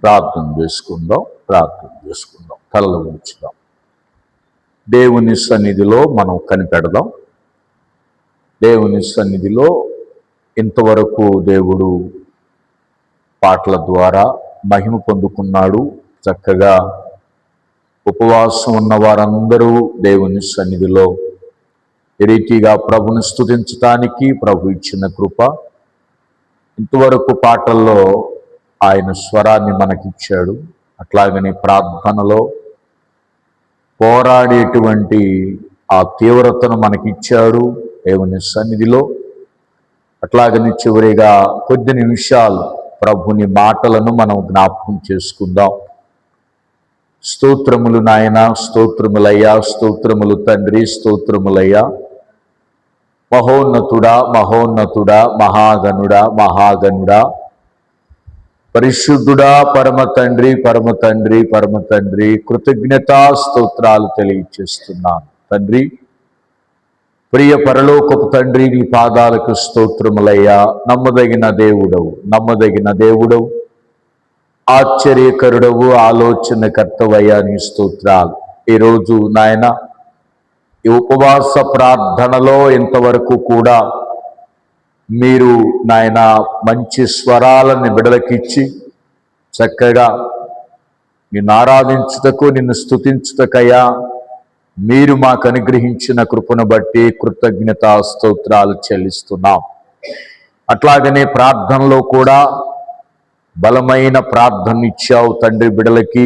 ప్రార్థన చేసుకుందాం తలలు ఉంచుదాం. దేవుని సన్నిధిలో మనం కనిపెడదాం. దేవుని సన్నిధిలో ఇంతవరకు దేవుడు పాటల ద్వారా మహిమ పొందుకున్నాడు. చక్కగా ఉపవాసం ఉన్న వారందరూ దేవుని సన్నిధిలో ఈ రీతిగా ప్రభుని స్తుతించటానికి ప్రభు ఇచ్చిన కృప. ఇంతవరకు పాటల్లో ఆయన స్వరాన్ని మనకిచ్చాడు. అట్లాగనే ప్రార్థనలో పోరాడేటువంటి ఆ తీవ్రతను మనకిచ్చాడు దేవుని సన్నిధిలో. అట్లాగని చివరిగా కొద్ది నిమిషాలు ప్రభుని మాటలను మనం జ్ఞాపకం చేసుకుందాం. స్తోత్రములు నాయన, స్తోత్రములయ్యా, స్తోత్రములు తండ్రి, స్తోత్రములయ్యా. మహోన్నతుడా, మహోన్నతుడా, మహాగణుడా, మహాగణుడా, పరిశుద్ధుడా, పరమ తండ్రి, పరమ తండ్రి, పరమ తండ్రి, కృతజ్ఞతా స్తోత్రాలు తెలియచేస్తున్నాను తండ్రి. ప్రియ పరలోకపు తండ్రి, నీ పాదాలకు స్తోత్రములయ్యా. నమ్మదగిన దేవుడవు, నమ్మదగిన దేవుడవు, ఆశ్చర్యకరుడవు, ఆలోచనకర్తవయ్యా, నీ స్తోత్రాలు. ఈరోజు నాయన ఈ ఉపవాస ప్రార్థనలో ఇంతవరకు కూడా మీరు నాయన మంచి స్వరాలను బిడలకిచ్చి చక్కగా నిన్ను ఆరాధించుటకు, నిన్ను స్తుతించుటకయ్యా మీరు మాకు అనుగ్రహించిన కృపను బట్టి కృతజ్ఞతా స్తోత్రాలు చెల్లిస్తున్నాం. అట్లాగనే ప్రార్థనలో కూడా బలమైన ప్రార్థన ఇచ్చావు తండ్రి. బిడలకి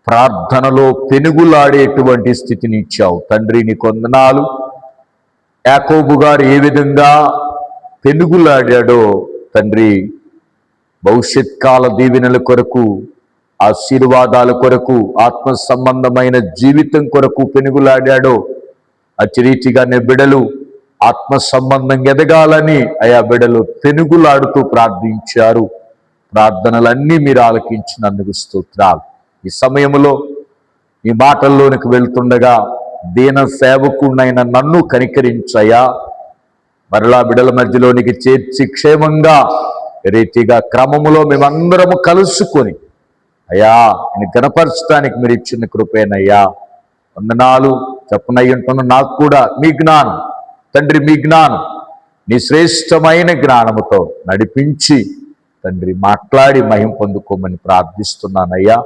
ప్రార్థనలో పెనుగులాడేటువంటి స్థితిని ఇచ్చావు తండ్రి. నీకు వందనాలు. యాకోబు గారు ఏ విధంగా పెనుగులాడాడో తండ్రి, భవిష్యత్ కాల దీవెనల కొరకు, ఆశీర్వాదాల కొరకు, ఆత్మ సంబంధమైన జీవితం కొరకు పెనుగులాడాడో అచిరీతిగానే బిడలు ఆత్మ సంబంధంగా ఎదగాలని అయా బిడలు పెనుగులాడుతూ ప్రార్థించారు. ప్రార్థనలన్నీ మీరు ఆలకించినందుకు స్తోత్రాలు. ఈ సమయంలో ఈ మాటల్లోనికి వెళ్తుండగా దీన సేవకునైన నన్ను కనికరించయ్యా. మరలా బిడల మధ్యలోనికి చేర్చి క్షేమంగా రీతిగా క్రమములో మేమందరము కలుసుకొని అయ్యా నేను గణపరచడానికి మీరు ఇచ్చిన కృపేనయ్యా. వందనాలు. చెప్పనయ్యుంటున్న నాకు కూడా మీ జ్ఞానం తండ్రి, మీ జ్ఞానం, నీ శ్రేష్టమైన జ్ఞానముతో నడిపించి తండ్రి మాట్లాడి మహిమ పొందుకోమని ప్రార్థిస్తున్నానయ్యా.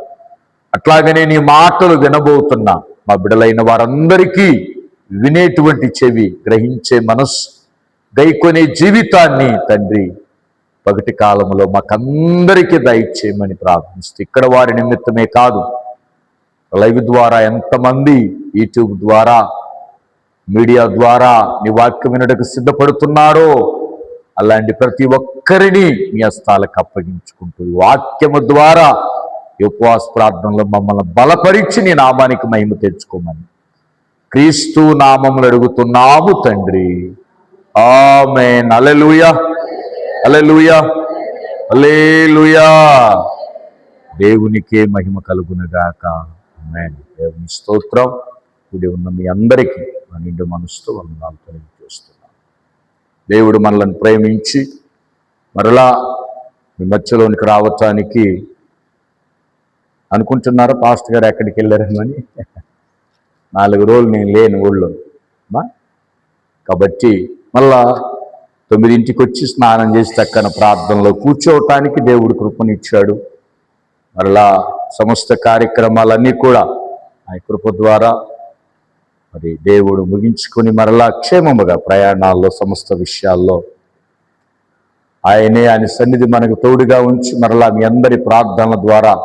అట్లాగనే నీ మాటలు వినబోతున్నా మా బిడలైన వారందరికీ వినేటువంటి చెవి, గ్రహించే మనస్సు, గైకొనే జీవితాన్ని తండ్రి పగటి కాలంలో మాకందరికీ దయచేయమని ప్రార్థిస్తూ ఇక్కడ వారి నిమిత్తమే కాదు, లైవ్ ద్వారా ఎంతమంది యూట్యూబ్ ద్వారా మీడియా ద్వారా నీ వాక్యం వినడానికి సిద్ధపడుతున్నారో అలాంటి ప్రతి ఒక్కరిని మీ హస్తాలకు అప్పగించుకుంటూ వాక్యము ద్వారా ఈ ఉపవాస ప్రార్థనలో మమ్మల్ని బలపరిచి నీ నామానికి మహిమ తెచ్చుకోమని క్రీస్తు నామములు అడుగుతున్నాము తండ్రి. ఆమేన్. హల్లెలూయా, హల్లెలూయా, హల్లెలూయా. దేవునికే మహిమ కలుగునుగాక. ఆమేన్. దేవుని స్తోత్రం. కూడి ఉన్న మీ అందరికీ నా నిండు మనసుతో వందనాలు తెలియజేస్తున్నాను. దేవుడు మనల్ని ప్రేమించి మరలా మీ మధ్యలోనికి రావటానికి అనుకుంటున్నారా? పాస్టర్ గారు ఎక్కడికి వెళ్ళారని 4 రోజులు నేను లేని ఊళ్ళో కాబట్టి మళ్ళా 9ంటికి వచ్చి స్నానం చేసి చక్కన ప్రార్థనలో కూర్చోవటానికి దేవుడు కృపనిచ్చాడు. మరలా సమస్త కార్యక్రమాలన్నీ కూడా ఆ కృప ద్వారా మరి దేవుడు ముగించుకొని మరలా క్షేమముగా ప్రయాణాల్లో సమస్త విషయాల్లో ఆయన సన్నిధి మనకు తోడుగా ఉంచి మరలా మీ అందరి ప్రార్థనల ద్వారా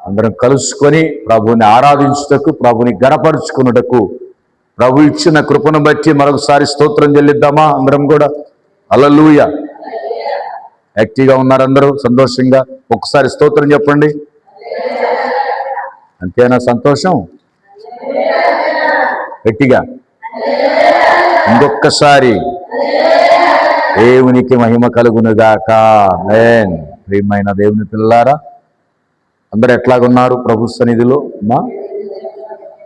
అందరం కలుసుకొని ప్రభుని ఆరాధించుటకు, ప్రభుని గణపరుచుకున్నటకు ప్రభు ఇచ్చిన కృపను బట్టి మరొకసారి స్తోత్రం చెల్లిద్దామా? అందరం కూడా హల్లెలూయా. యాక్టివ్గా ఉన్నారు అందరూ, సంతోషంగా ఒక్కసారి స్తోత్రం చెప్పండి. అంతేనా? సంతోషం గట్టిగా ఇంకొక్కసారి. దేవునికి మహిమ కలుగునుగాక. ఆమేన్. ప్రియమైన దేవుని పిల్లారా, అందరూ ఎట్లాగున్నారు ప్రభు సన్నిధిలో?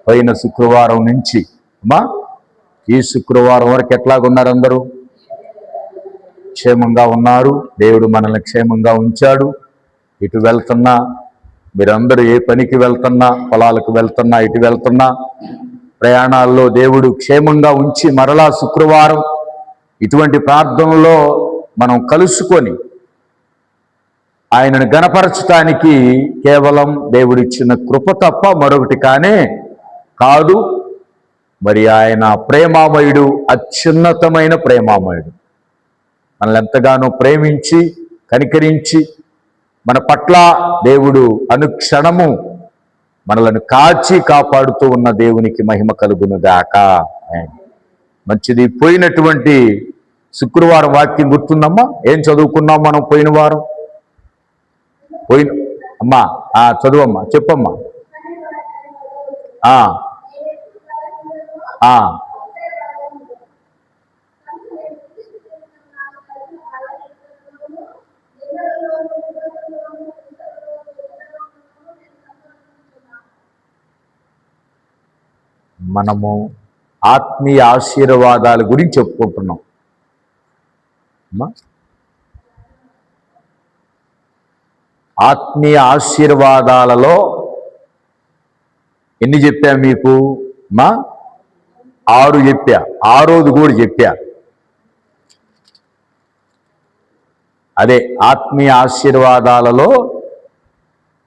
పోయిన శుక్రవారం నుంచి ఈ శుక్రవారం వరకు ఎట్లాగున్నారు అందరూ? క్షేమంగా ఉన్నారు. దేవుడు మనల్ని క్షేమంగా ఉంచాడు. ఇటు వెళ్తున్నా, మీరందరూ ఏ పనికి వెళ్తున్నా, పొలాలకు వెళ్తున్నా, ఇటు వెళ్తున్నా, ప్రయాణాల్లో దేవుడు క్షేమంగా ఉంచి మరలా శుక్రవారం ఇటువంటి ప్రార్థనలో మనం కలుసుకొని ఆయనను గణపరచటానికి కేవలం దేవుడిచ్చిన కృప తప్ప మరొకటి కానే కాదు. మరి ఆయన ప్రేమామయుడు, అత్యున్నతమైన ప్రేమామయుడు. మనల్ని ఎంతగానో ప్రేమించి కనికరించి మన పట్ల దేవుడు అనుక్షణము మనలను కాచి కాపాడుతూ ఉన్న దేవునికి మహిమ కలుగును గాక. మంచిది. పోయినటువంటి శుక్రవారం వాక్యం గుర్తుందమ్మా? ఏం చదువుకున్నాం మనం పోయిన వారం? అమ్మా చదువమ్మా, చెప్పమ్మా. మనము ఆత్మీయ ఆశీర్వాదాల గురించి చెప్పుకుంటున్నాం. ఆత్మీయ ఆశీర్వాదాలలో ఎన్ని చెప్పా మీకు? 6 చెప్పా. 6వది కూడా చెప్పా. అదే ఆత్మీయ ఆశీర్వాదాలలో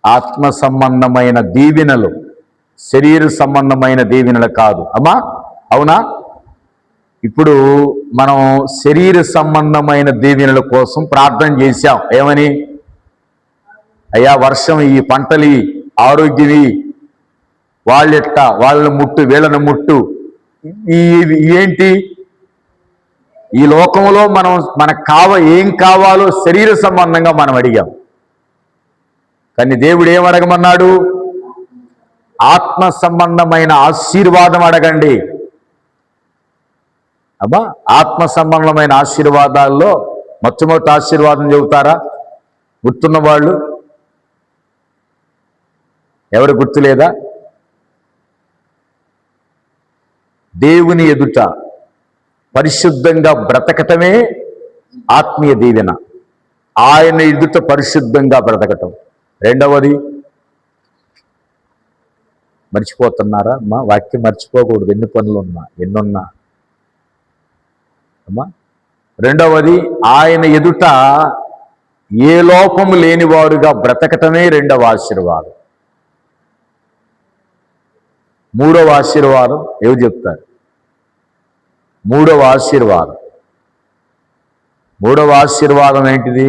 ఆత్మ సంబంధమైన దీవెనలు, శరీర సంబంధమైన దీవెనలు కాదు అమ్మా, అవునా? ఇప్పుడు మనం శరీర సంబంధమైన దీవెనల కోసం ప్రార్థన చేశాం. ఏమని? అయ్యా వర్షం, ఈ పంటలు, ఆరోగ్యవి, వాళ్ళెట్ట, వాళ్ళని ముట్టు, వీళ్ళని ముట్టు. ఏంటి? ఈ లోకంలో మనకు ఏం కావాలో శరీర సంబంధంగా మనం అడిగాం. కానీ దేవుడు ఏం అడగమన్నాడు? ఆత్మ సంబంధమైన ఆశీర్వాదం అడగండి. అబ్బా, ఆత్మ సంబంధమైన ఆశీర్వాదాల్లో మొట్టమొదటి ఆశీర్వాదం చెబుతారా గుర్తున్న వాళ్ళు? ఎవరు గుర్తులేదా? దేవుని ఎదుట పరిశుద్ధంగా బ్రతకటమే ఆత్మీయ దీవెన. ఆయన ఎదుట పరిశుద్ధంగా బ్రతకటం. రెండవది, మర్చిపోతున్నారా అమ్మా? వాక్యం మర్చిపోకూడదు. ఎన్ని పనులు ఉన్నా, ఎన్నున్నా అమ్మా. రెండవది, ఆయన ఎదుట ఏ లోపము లేనివారుగా బ్రతకటమే రెండవ ఆశీర్వాదం. మూడవ ఆశీర్వాదం ఏవి చెప్తారు? మూడవ ఆశీర్వాదం ఏంటిది?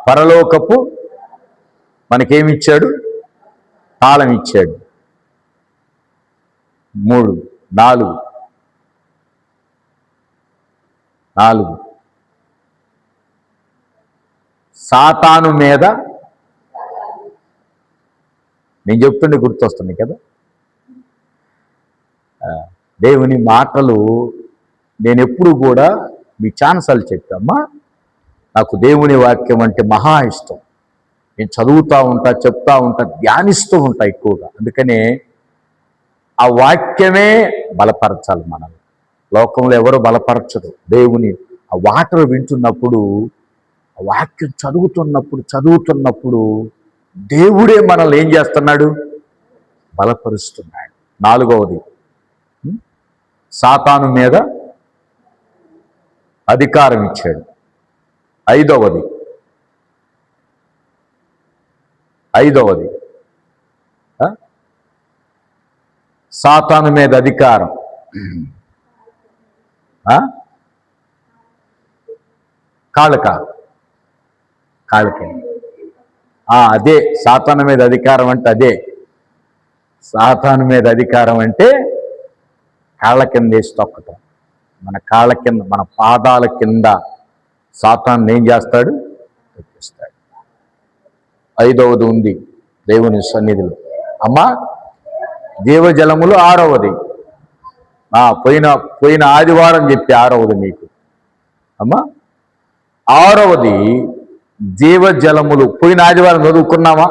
పరలోకపు మనకేమిచ్చాడు? తాళం ఇచ్చాడు. 3, 4 సాతాను మీద, నేను చెప్తుండే గుర్తొస్తున్నాయి కదా దేవుని మాటలు. నేను ఎప్పుడు కూడా మీ ఛాన్సాలు చెప్పామ్మా, నాకు దేవుని వాక్యం అంటే మహా ఇష్టం. నేను చదువుతూ ఉంటా, చెప్తా ఉంటా, ధ్యానిస్తూ ఉంటా ఎక్కువగా. అందుకనే ఆ వాక్యమే బలపరచాలి మనల్ని. లోకంలో ఎవరు బలపరచరు. దేవుని ఆ వాటర్ వింటున్నప్పుడు, ఆ వాక్యం చదువుతున్నప్పుడు దేవుడే మనల్ని ఏం చేస్తున్నాడు? బలపరుస్తున్నాడు. 4వది, సాతాను మీద అధికారం ఇచ్చాడు. 5వది సాతాను మీద అధికారం కాళ్ళకి అదే సాతాను మీద అధికారం అంటే. అదే సాతాను మీద అధికారం అంటే కాళ్ళ కింద వేసి తొక్కటం. మన కాళ్ళ కింద, మన పాదాల కింద సాతాను ఏం చేస్తాడు? తొక్కిస్తాడు. 5వది ఉంది దేవుని సన్నిధిలో అమ్మా, జీవజలములు. 6వది పోయిన ఆదివారం చెప్పి 6వది మీకు అమ్మా. 6వది జీవజలములు. పోయిన ఆదివారం చదువుకున్నామా?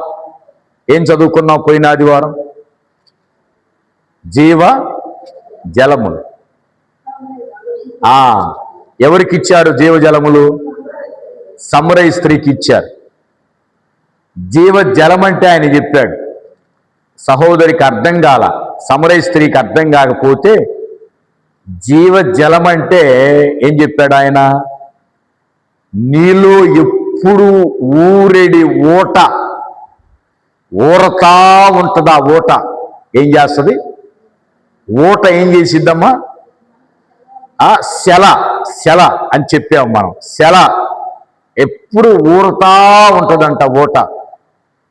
ఏం చదువుకున్నాం పోయిన ఆదివారం? జలములు. ఎవరికి ఇచ్చాడు జీవజలములు? సమరయ స్త్రీకి ఇచ్చారు. జీవజలం అంటే ఆయన చెప్పాడు, సహోదరికి అర్థం కాల, సమరయ స్త్రీకి అర్థం కాకపోతే జీవజలం అంటే ఏం చెప్పాడు ఆయన? నీలో ఎప్పుడు ఊరెడి ఊట ఊరతా ఉంటుంది. ఆ ఊట ఏం చేస్తుంది? ఊట ఏం చేసిద్దమ్మా? శల అని చెప్పాము మనం. శల ఎప్పుడు ఊరుతా ఉంటుందంట ఊట.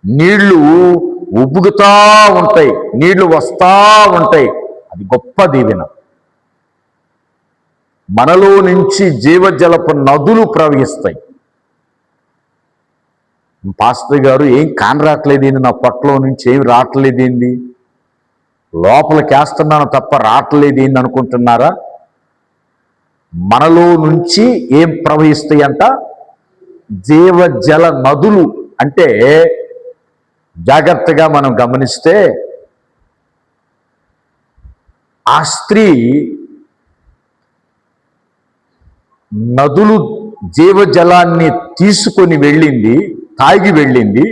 నీళ్లు ఉబ్బుగుతా ఉంటాయి, నీళ్లు వస్తా ఉంటాయి. అది గొప్ప దీవెన. మనలో నుంచి జీవజలపు నదులు ప్రవహిస్తాయి. పాస్టర్ గారు ఏం కాని రావట్లేదేంది, నా పొట్టలో నుంచి ఏం రావట్లేదేంది, లోపలికి వేస్తున్నాను తప్ప రావట్లేదేంది అనుకుంటున్నారా? మనలో నుంచి ఏం ప్రవహిస్తాయి అంట? జీవజల నదులు. అంటే జాగ్రత్తగా మనం గమనిస్తే ఆ స్త్రీ నదులు జీవజలాన్ని తీసుకొని వెళ్ళింది, తాగి వెళ్ళింది.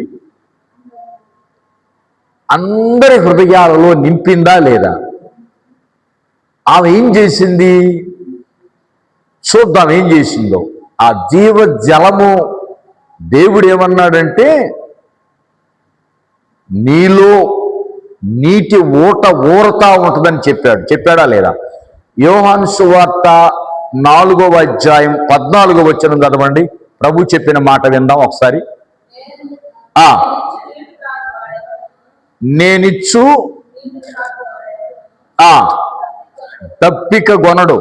అందరి హృదయాలలో నింపిందా లేదా? ఆమె ఏం చేసింది? చూద్దాం ఏం చేసిందో. ఆ జీవజలము దేవుడు ఏమన్నాడంటే, నీలో నీటి ఊరతా ఉంటుందని చెప్పాడు. చెప్పాడా లేదా? యోహాను సువార్త 4వ అధ్యాయం 14వ వచనం చదవండి. ప్రభు చెప్పిన మాట విందాం ఒకసారి. నేనిచ్చు దప్పిక గొనడు,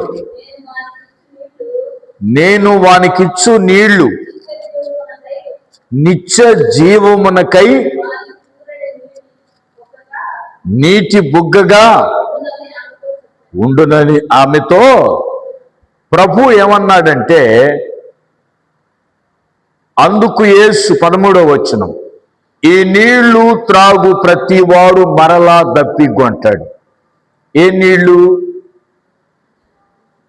నేను వానికిచ్చు నీళ్లు నిత్య జీవమునకై నీటి బుగ్గగా ఉండునని ఆమెతో ప్రభు ఏమన్నాడంటే, అందుకు యేసు 13వ వచనం, ఈ నీళ్లు త్రాగు ప్రతివాడు మరలా దప్పిగొంటాడు. ఏ నీళ్లు?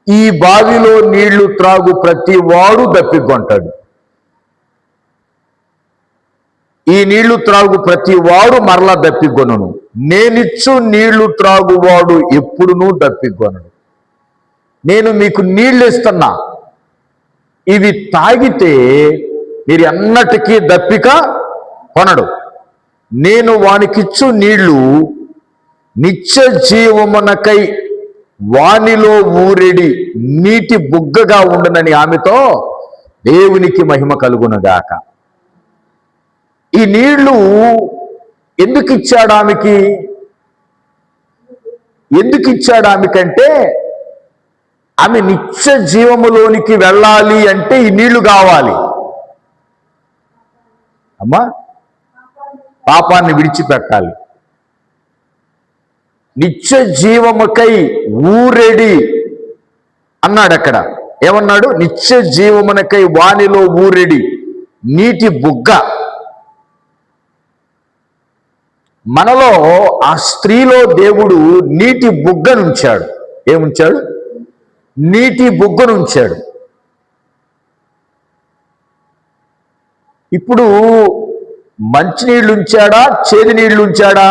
ఈ బావిలో నీళ్లు త్రాగు ప్రతివాడు దప్పిగొంటాడు. ఈ నీళ్లు త్రాగు ప్రతివాడు మరలా దప్పిగొనను. నేనిచ్చు నీళ్లు త్రాగువాడు ఎప్పుడునూ దప్పిగొనడు. నేను మీకు నీళ్ళు ఇస్తున్నా, ఇవి తాగితే మీరు ఎన్నటికీ దప్పిక కొనడు. నేను వానికిచ్చు నీళ్లు నిత్య జీవమునకై వానిలో ఊరెడి నీటి బుగ్గగా ఉండునని ఆమెతో దేవునికి మహిమ కలుగునుగాక. ఈ నీళ్లు ఎందుకు ఇచ్చాడు ఆమెకి? ఎందుకు ఇచ్చాడు ఆమెకంటే, ఆమె నిత్య జీవములోనికి వెళ్ళాలి అంటే ఈ నీళ్లు కావాలి. అమ్మా, పాపాన్ని విడిచిపెట్టాలి. నిత్య జీవముకై ఊరెడి అన్నాడు అక్కడ. ఏమన్నాడు? నిత్య జీవమునకై వానిలో ఊరెడి నీటి బుగ్గ. మనలో ఆ స్త్రీలో దేవుడు నీటి బుగ్గనుంచాడు. ఏముంచాడు? నీటి బుగ్గనుంచాడు. ఇప్పుడు మంచినీళ్ళు ఉంచాడా, చేదు నీళ్లు ఉంచాడా?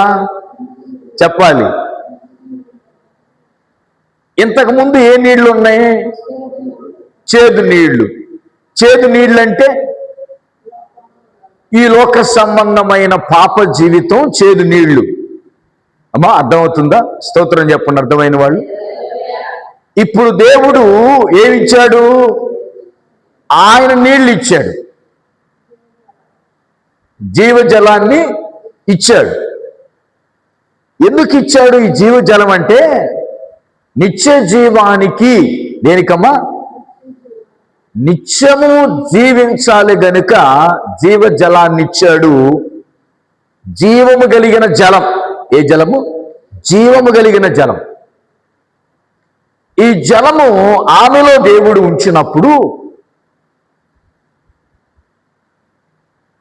చెప్పాలి. ఇంతకుముందు ఏ నీళ్లు ఉన్నాయి? చేదు నీళ్లు. చేదు నీళ్ళు అంటే ఈ లోక సంబంధమైన పాప జీవితం చేదు నీళ్లు. అమ్మా, అర్థమవుతుందా? స్తోత్రం చెప్పండి అర్థమైన వాళ్ళు. ఇప్పుడు దేవుడు ఏమిచ్చాడు? ఆయన నీళ్ళు ఇచ్చాడు, జీవజలాన్ని ఇచ్చాడు. ఎందుకు ఇచ్చాడు ఈ జీవజలం అంటే? నిత్య జీవానికి. దేనికమ్మా? నిత్యము జీవించాలి గనుక జీవజలాన్ని ఇచ్చాడు. జీవము కలిగిన జలం. ఏ జలము? జీవము కలిగిన జలం. ఈ జలము ఆమెలో దేవుడు ఉంచినప్పుడు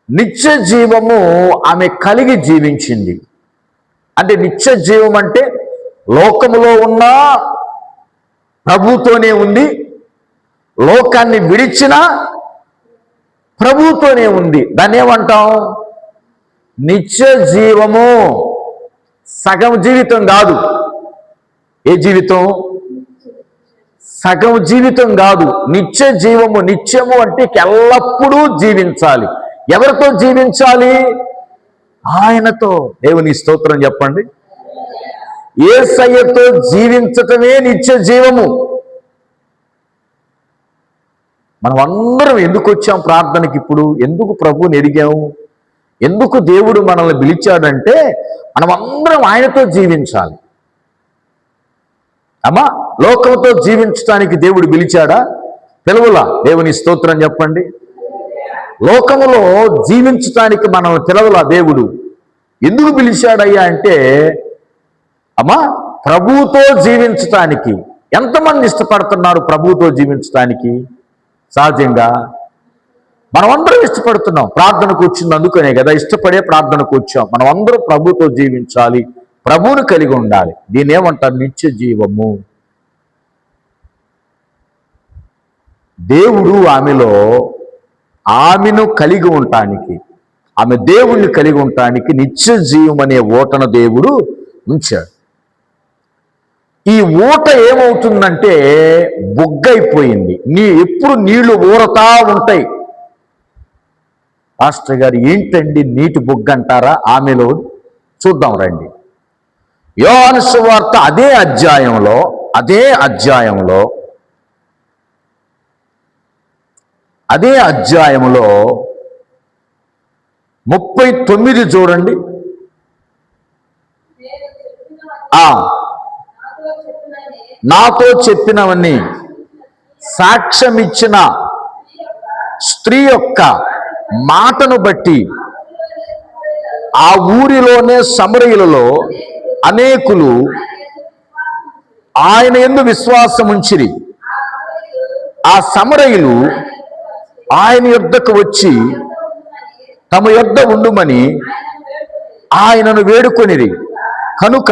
నిత్య జీవము ఆమె కలిగి జీవించింది. అంటే నిత్య జీవం అంటే లోకములో ఉన్న ప్రభుతోనే ఉంది, లోకాన్ని విడిచిన ప్రభుతోనే ఉంది. దాన్ని ఏమంటాం? నిత్య జీవము. సగం జీవితం కాదు. ఏ జీవితం? సగం జీవితం కాదు, నిత్య జీవము. నిత్యము అంటే ఎల్లప్పుడూ జీవించాలి. ఎవరితో జీవించాలి? ఆయనతో. దేవుని స్తోత్రం చెప్పండి. యేసయ్యతో జీవించటమే నిత్య జీవము. మనం అందరం ఎందుకు వచ్చాం ప్రార్థనకి? ఇప్పుడు ఎందుకు ప్రభువుని ఎరిగాము? ఎందుకు దేవుడు మనల్ని పిలిచాడంటే మనం అందరం ఆయనతో జీవించాలి. అమ్మా, లోకంతో జీవించడానికి దేవుడు పిలిచాడా? పిలవలా. దేవుని స్తోత్రం చెప్పండి. లోకములో జీవించటానికి మనం పిలవలా. దేవుడు ఎందుకు పిలిచాడయ్యా అంటే, అమ్మా, ప్రభువుతో జీవించటానికి. ఎంతమంది ఇష్టపడుతున్నారు ప్రభువుతో జీవించటానికి? సహజంగా మనం అందరం ఇష్టపడుతున్నాం. ప్రార్థనకు వచ్చినందుకనే కదా ఇష్టపడే ప్రార్థనకు వచ్చాం. మనం అందరం ప్రభువుతో జీవించాలి, ప్రభువును కలిగి ఉండాలి. దీన్ని ఏమంటారు? నిత్య జీవము. దేవుడు ఆమెను కలిగి ఉండటానికి, ఆమె దేవుణ్ణి కలిగి ఉండటానికి నిత్య జీవం అనే ఊటను దేవుడు ఉంచాడు. ఈ ఊట ఏమవుతుందంటే బొగ్గైపోయింది. ఎప్పుడు నీళ్లు ఊరతా ఉంటాయి. పాస్టర్ గారు, ఏంటండి నీటి బొగ్గ అంటారా? ఆమెలో చూద్దాం రండి. యోహాను సువార్త అదే అధ్యాయంలో 39 చూడండి. నాతో చెప్పినవన్నీ సాక్ష్యం ఇచ్చిన స్త్రీ యొక్క మాటను బట్టి ఆ ఊరిలోనే సమరయులలో అనేకులు ఆయన యందు విశ్వాసం ఉంచిరి. ఆ సమరయులు ఆయన యొద్దకు వచ్చి తమ యొద్ద ఉండుమని ఆయనను వేడుకొనిరి. కనుక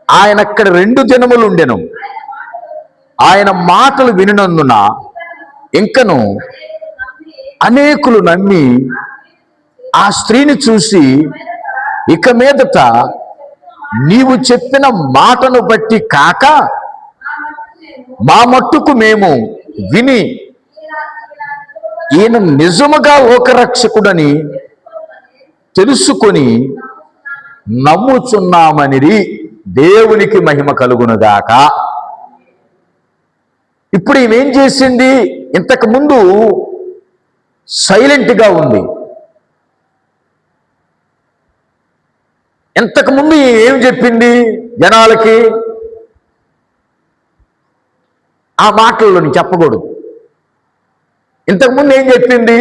ఆయన అక్కడ 2 దినములు ఉండెను. ఆయన మాటలు వినినందున ఇంకను అనేకులు నమ్మి ఆ స్త్రీని చూసి, ఇక మీదట నీవు చెప్పిన మాటను బట్టి కాక మా మట్టుకు మేము విని ఈయన నిజముగా లోకరక్షకుడని తెలుసుకొని నమ్ముచున్నామనిది. దేవునికి మహిమ కలుగునుగాక. ఇప్పుడు ఈమెం చేసింది? ఇంతకు ముందు సైలెంట్గా ఉంది. ఇంతకుముందు ఏం చెప్పింది జనాలకి? ఆ మాటల్లో నేను చెప్పకూడదు. ఇంతకుముందు ఏం చెప్పింది?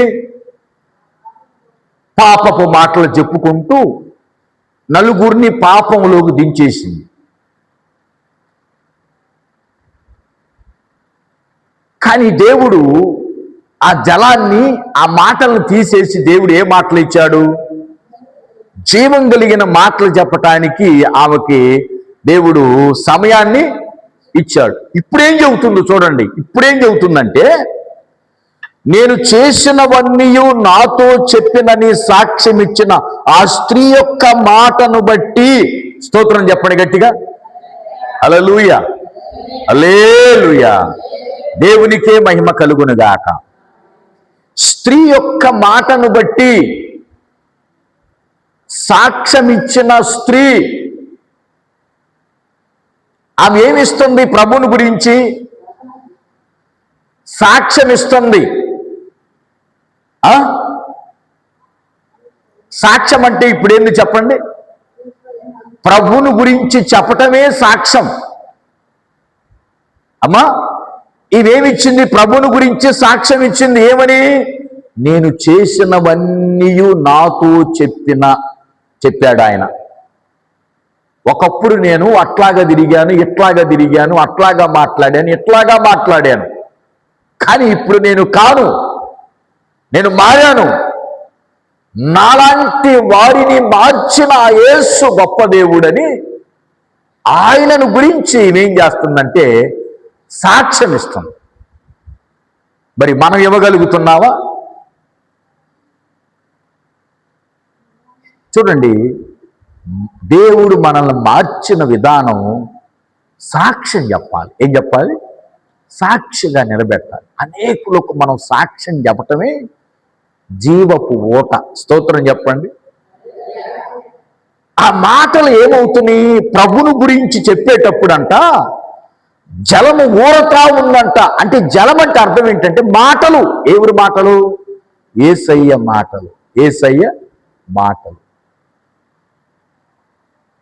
పాపపు మాటలు చెప్పుకుంటూ నలుగురిని పాపంలోకి దించేసింది. కానీ దేవుడు ఆ జలాన్ని, ఆ మాటలను తీసేసి దేవుడు ఏ మాటలు ఇచ్చాడు? జీవం కలిగిన మాటలు చెప్పటానికి ఆమెకి దేవుడు సమయాన్ని ఇచ్చాడు. ఇప్పుడేం చెబుతుందో చూడండి. ఇప్పుడేం చెబుతుందంటే, నేను చేసినవన్నీ నాతో చెప్పినని సాక్ష్యం ఇచ్చిన ఆ స్త్రీ యొక్క మాటను బట్టి. స్తోత్రం చెప్పండి గట్టిగా. హల్లెలూయా, హల్లెలూయా. దేవునికే మహిమ కలుగునుగాక. స్త్రీ యొక్క మాటను బట్టి, సాక్ష్యం ఇచ్చిన స్త్రీ ఆమె ఏమిస్తుంది? ప్రభువుని గురించి సాక్ష్యం ఇస్తుంది. సాక్ష్యం అంటే ఇప్పుడు ఏంది చెప్పండి? ప్రభువుని గురించి చెప్పటమే సాక్ష్యం. అమ్మా, ఇవేమిచ్చింది? ప్రభువుని గురించి సాక్ష్యం ఇచ్చింది. ఏమని? నేను చేసినవన్నీ నాతో చెప్పాడు ఆయన. ఒకప్పుడు నేను అట్లాగా తిరిగాను, ఇట్లాగా తిరిగాను, అట్లాగా మాట్లాడాను, ఇట్లాగా మాట్లాడాను. కానీ ఇప్పుడు నేను కాను, నేను మారాను. నాలాంటి వారిని మార్చిన యేసు గొప్ప దేవుడని ఆయనను గురించి ఏం చేస్తుందంటే సాక్ష్యం ఇస్తుంది. మరి మనం ఇవ్వగలుగుతున్నావా? చూడండి, దేవుడు మనల్ని మార్చిన విధానం సాక్ష్యం చెప్పాలి. ఏం చెప్పాలి? సాక్షిగా నిలబెట్టాలి. అనేకులకు మనం సాక్ష్యం చెప్పటమే జీవపు ఊట. స్తోత్రం చెప్పండి. ఆ మాటలు ఏమవుతున్నాయి? ప్రభుని గురించి చెప్పేటప్పుడంట జలము ఊరతా ఉందంట. అంటే జలం అంటే అర్థం ఏంటంటే మాటలు. ఎవరి మాటలు? యేసయ్య మాటలు. యేసయ్య మాటలు.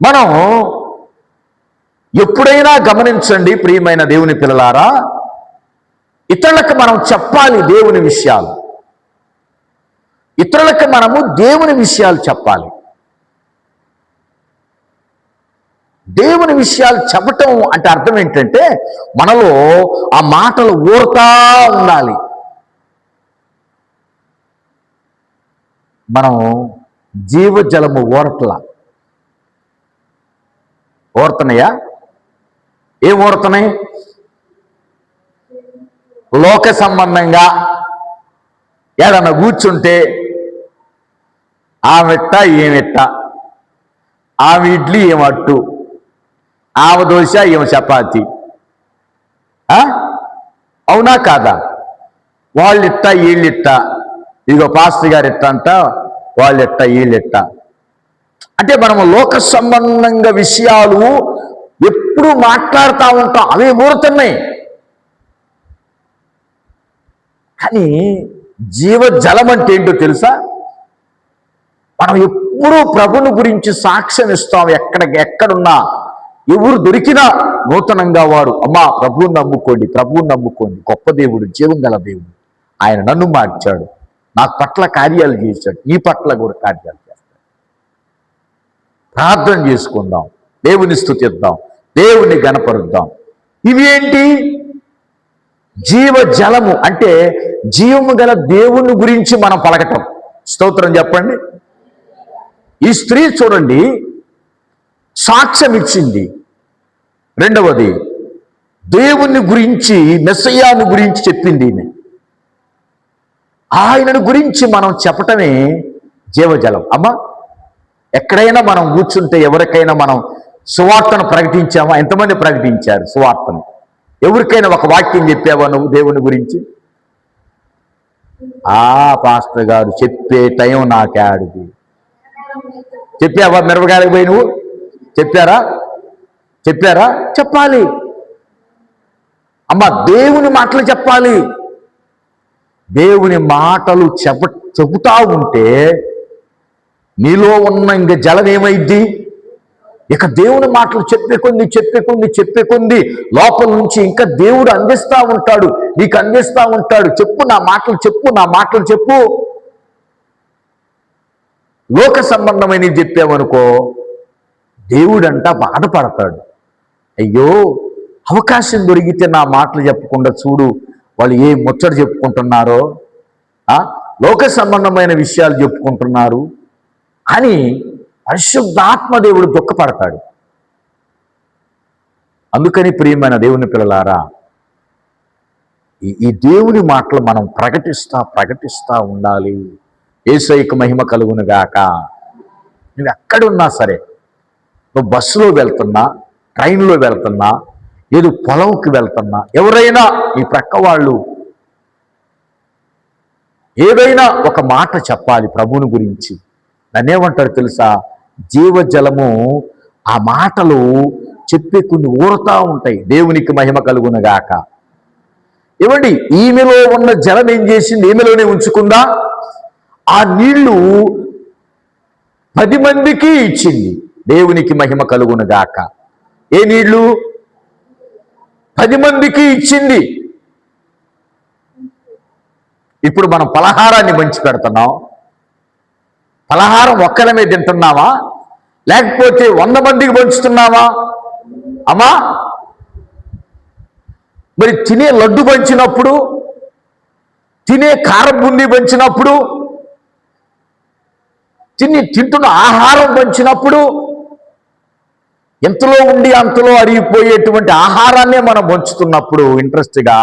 మనం ఎప్పుడైనా గమనించండి ప్రియమైన దేవుని పిల్లలారా, ఇతరులకు మనం చెప్పాలి దేవుని విషయాలు. ఇతరులకు మనము దేవుని విషయాలు చెప్పాలి. దేవుని విషయాలు చెప్పటం అంటే అర్థం ఏంటంటే మనలో ఆ మాటలు ఊరుతా ఉండాలి. మనం జీవజలము ఊరుతున్నాయా? ఏం ఊరుతున్నాయి? లోక సంబంధంగా ఏదన్నా కూర్చుంటే ఆమెట్ట ఏమిట్ట, ఆమె ఇడ్లీ ఏమట్టు, ఆమె దోశ ఏమి చపాతి. అవునా కాదా? వాళ్ళిట్ట వీళ్ళిట్ట, ఇదిగో పాస్టర్ గారు ఇట్ట అంట, వాళ్ళిట్ట వీళ్ళిట్ట. అంటే మనము లోక సంబంధంగా విషయాలు ఎప్పుడు మాట్లాడుతూ ఉంటాం, అవి ఊరుతున్నాయి. కానీ జీవజలం అంటే ఏంటో తెలుసా? మనం ఎప్పుడూ ప్రభుని గురించి సాక్ష్యం ఇస్తాం. ఎక్కడున్నా ఎవరు దొరికినా నూతనంగా వారు, అమ్మా ప్రభువుని నమ్ముకోండి, ప్రభువుని నమ్ముకోండి, గొప్ప దేవుడు, జీవం గల దేవుడు, ఆయన నన్ను మార్చాడు, నా పట్ల కార్యాలు చేశాడు, నీ పట్ల కూడా కార్యాలు చేస్తాడు. ప్రార్థన చేసుకుందాం, దేవుని స్తుతిద్దాం, దేవుని గణపరుద్దాం. ఇవి ఏంటి? జీవజలము అంటే జీవము గల దేవుని గురించి మనం పలకటం. స్తోత్రం చెప్పండి. ఈ స్త్రీ చూడండి, సాక్ష్యం ఇచ్చింది. రెండవది, దేవుని గురించి, మెస్సయ్యాను గురించి చెప్పింది. ఆయనను గురించి మనం చెప్పటమే జీవజలం. అమ్మా, ఎక్కడైనా మనం కూర్చుంటే ఎవరికైనా మనం సువార్తను ప్రకటించామా? ఎంతమంది ప్రకటించారు సువార్తను? ఎవరికైనా ఒక వాక్యం చెప్పావా నువ్వు దేవుని గురించి? పాస్టర్ గారు చెప్పే టైం నాకాడిది. చెప్పావా? మిరపకాయలకు పోయి నువ్వు చెప్పారా? చెప్పాలి. అమ్మ, దేవుని మాటలు చెప్పాలి. దేవుని మాటలు చెబుతా ఉంటే నీలో ఉన్న ఇంక జలం ఏమైద్ది? ఇక దేవుని మాటలు చెప్పే కొంది లోపల నుంచి ఇంకా దేవుడు అందిస్తూ ఉంటాడు, నీకు అందిస్తూ ఉంటాడు. చెప్పు నా మాటలు చెప్పు. లోక సంబంధమైన చెప్పామనుకో, దేవుడంట బాధపడతాడు. అయ్యో, అవకాశం దొరికితే నా మాటలు చెప్పకుండా చూడు వాళ్ళు ఏ ముచ్చట చెప్పుకుంటున్నారో, లోక సంబంధమైన విషయాలు చెప్పుకుంటున్నారు అని పరిశుద్ధాత్మ దేవుడు దుఃఖపడతాడు. అందుకని ప్రియమైన దేవుని పిల్లలారా, ఈ దేవుని మాటలు మనం ప్రకటిస్తా ఉండాలి. యేసయ్యకు మహిమ కలుగును గాక. నువ్వు ఎక్కడున్నా సరే, నువ్వు బస్సులో వెళ్తున్నా, ట్రైన్లో వెళ్తున్నా, ఏదో పొలంకి వెళ్తున్నా, ఎవరైనా ఈ ప్రక్క వాళ్ళు ఏదైనా ఒక మాట చెప్పాలి ప్రభువుని గురించి. నన్నేమంటారు తెలుసా? జీవజలము. ఆ మాటలు చెప్పే కొన్ని ఊరుతా ఉంటాయి. దేవునికి మహిమ కలుగును గాక. ఏమండి, ఈమెలో ఉన్న జలం ఏం చేసింది? ఈమెలోనే ఉంచుకుందా? ఆ నీళ్లు 10 మందికి ఇచ్చింది. దేవునికి మహిమ కలుగును గాక. ఏ నీళ్లు? 10 మందికి ఇచ్చింది. ఇప్పుడు మనం పలహారాన్ని పంచి పెడుతున్నాం. పలహారం ఒక్కలమే తింటున్నావా, లేకపోతే 100 మందికి పంచుతున్నావా? అమ్మా, మరి తినే లడ్డు పంచినప్పుడు, తినే కారం బుంది పంచినప్పుడు, తింటున్న ఆహారం పంచినప్పుడు ఎంతలో ఉండి అంతలో అరిగిపోయేటువంటి ఆహారాన్నే మనం పంచుతున్నప్పుడు ఇంట్రెస్ట్గా